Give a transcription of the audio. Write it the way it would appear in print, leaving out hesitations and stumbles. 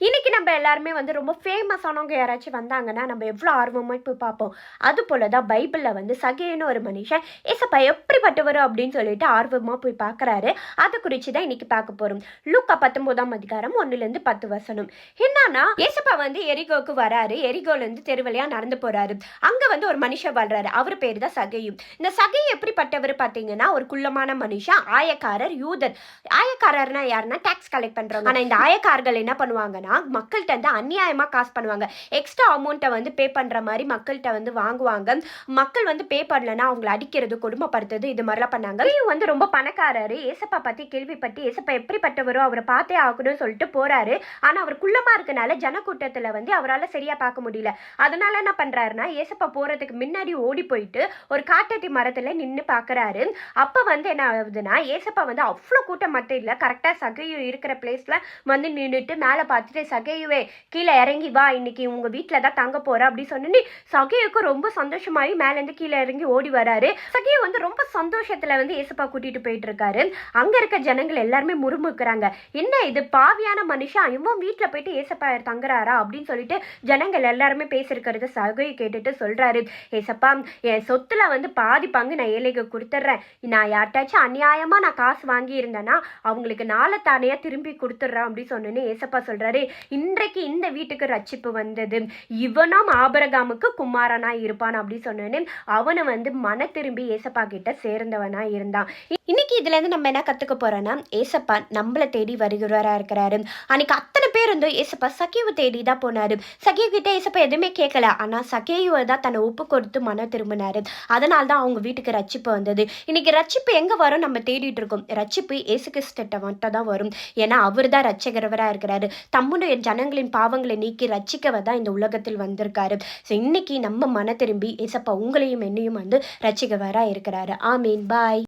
இன்னைக்கு நம்ம எல்லாருமே வந்து ரொம்ப ஃபேமஸானவங்க யாராச்சும் வந்தாங்கன்னா நம்ம எவ்வளோ ஆர்வமாக போய் பார்ப்போம். அது போல தான் பைபிளில் வந்து சகேன்னு ஒரு மனுஷன் ஏசப்பா எப்படிப்பட்டவர் அப்படின்னு சொல்லிட்டு ஆர்வமாக போய் பார்க்குறாரு. அதை குறித்து தான் இன்னைக்கு பார்க்க போகிறோம். லூக்கா 19ஆம் அதிகாரம் 1-10 என்னன்னா, ஏசப்பா வந்து எரிகோக்கு வராரு. எரிகோலேருந்து தெருவழியாக நடந்து போகிறாரு. அங்கே வந்து ஒரு மனுஷன் வாழ்றாரு. அவர் பேர் தான் சகையும். இந்த சகை எப்படிப்பட்டவர் பார்த்தீங்கன்னா, ஒரு குள்ளமான மனுஷன், ஆயக்காரர், யூதர். ஆயக்காரர்னா யாருன்னா டேக்ஸ் கலெக்ட் பண்ணுறவங்க. ஆனால் இந்த ஆயக்காரர்கள் என்ன பண்ணுவாங்கன்னா, மக்கள்கிட்ட வந்து அநியாயமா காசு பண்ணுவாங்க. எக்ஸ்ட்ரா அமௌண்ட்டை வந்து பே பண்ற மாதிரி மக்கள்கிட்ட வந்து வாங்குவாங்க. மக்கள் வந்து பே பண்ணலன்னா அவங்களை அடிக்கிறது, கொடுமைப்படுத்துறது, இது மாதிரிலாம் பண்ணாங்க. இவங்க வந்து ரொம்ப பணக்காரரு. ஏசப்பா பத்தி கேள்விப்பட்டு ஏசப்பா எப்படிப்பட்டவரோ அவரை பார்த்தே ஆகணும்னு சொல்லிட்டு போறாரு. ஆனா அவர் குள்ளமா இருக்கனால ஜனக்கூட்டத்துல வந்து அவரால் சரியா பார்க்க முடியல. அதனால என்ன பண்றாருன்னா, ஏசப்பா போறதுக்கு முன்னாடி ஓடி போயிட்டு ஒரு காட்டத்தி மரத்துல நின்று பாக்குறாரு. அப்ப வந்து என்ன ஆகுதுன்னா, ஏசப்பா வந்து அவ்வளோ கூட்டம் மட்டும் இல்லை, கரெக்டா சகையும் இருக்கிற பிளேஸ்ல வந்து நின்றுட்டு மேலே பார்த்துட்டு, சகையுவே கீழே இறங்கி வா, இன்னைக்கு உங்க வீட்டில் தான் தங்க போற அப்படி சொன்னி சகையுக்கு ரொம்ப சந்தோஷமாயி மேலேருந்து கீழே இறங்கி ஓடி வராரு. சகையு வந்து ரொம்ப சந்தோஷத்துல வந்து ஏசப்பா கூட்டிட்டு போயிட்டு இருக்காரு. அங்க இருக்க ஜனங்கள் எல்லாருமே முறுமுக்குறாங்க. என்ன இது பாவியான மனுஷன், இவன் வீட்டில் போயிட்டு ஏசப்பா தங்குறாரா அப்படின்னு சொல்லிட்டு ஜனங்கள் எல்லாருமே பேசிருக்கிறது சகையு கேட்டுட்டு சொல்றாரு, ஏசப்பா என் சொத்துல வந்து பாதி பங்கு நான் ஏழைக்கு கொடுத்துட்றேன். நான் யார்ட்டாச்சும் அநியாயமா நான் காசு வாங்கி இருந்தேன்னா அவங்களுக்கு நாளை தானையா திரும்பி கொடுத்துட்றேன் அப்படின்னு சொன்னேன்னு ஏசப்பா சொல்றாரு, இன்றைக்கு இந்த வீட்டுக்கு ரட்சிப்பு வந்தது, இவனும் ஆபிரகாமுக்கு குமாரனா இருப்பான் அப்படி சொன்னேன்னு அவனை வந்து மன திரும்பி ஏசப்பா கிட்ட சேர்ந்தவனா இருந்தான். இன்னைக்கு இதுல இருந்து நம்ம என்ன கத்துக்க போறோம்னா, ஏசப்பா நம்மளை தேடி வருகிறவரா இருக்கிறாரு. அன்னைக்கு அத்தனை பேர் இருந்தோம், ஏசப்பா சகேவை தேடி தான் போனாரு. சகேவு கிட்ட ஏசப்பா எதுவுமே கேட்கல. ஆனா சகேவை தான் தன்னை ஒப்பு கொடுத்து மன திரும்பினாரு. அதனால தான் அவங்க வீட்டுக்கு ரட்சிப்பு வந்தது. இன்னைக்கு ரட்சிப்பு எங்க வரும் நம்ம தேடிட்டு இருக்கோம். ரட்சிப்பு ஏசு கிறிஸ்துட்ட மட்டும் தான் வரும். ஏன்னா அவர் தான் ரட்சகரவரா இருக்கிறாரு. தம்முடைய ஜனங்களின் பாவங்களை நீக்கி ரட்சிக்கவ தான் இந்த உலகத்தில் வந்திருக்காரு. ஸோ இன்னைக்கு நம்ம மன திரும்பி ஏசப்பா உங்களையும் என்னையும் வந்து ரட்சிக்கவரா இருக்கிறாரு. ஆமீன். பாய்.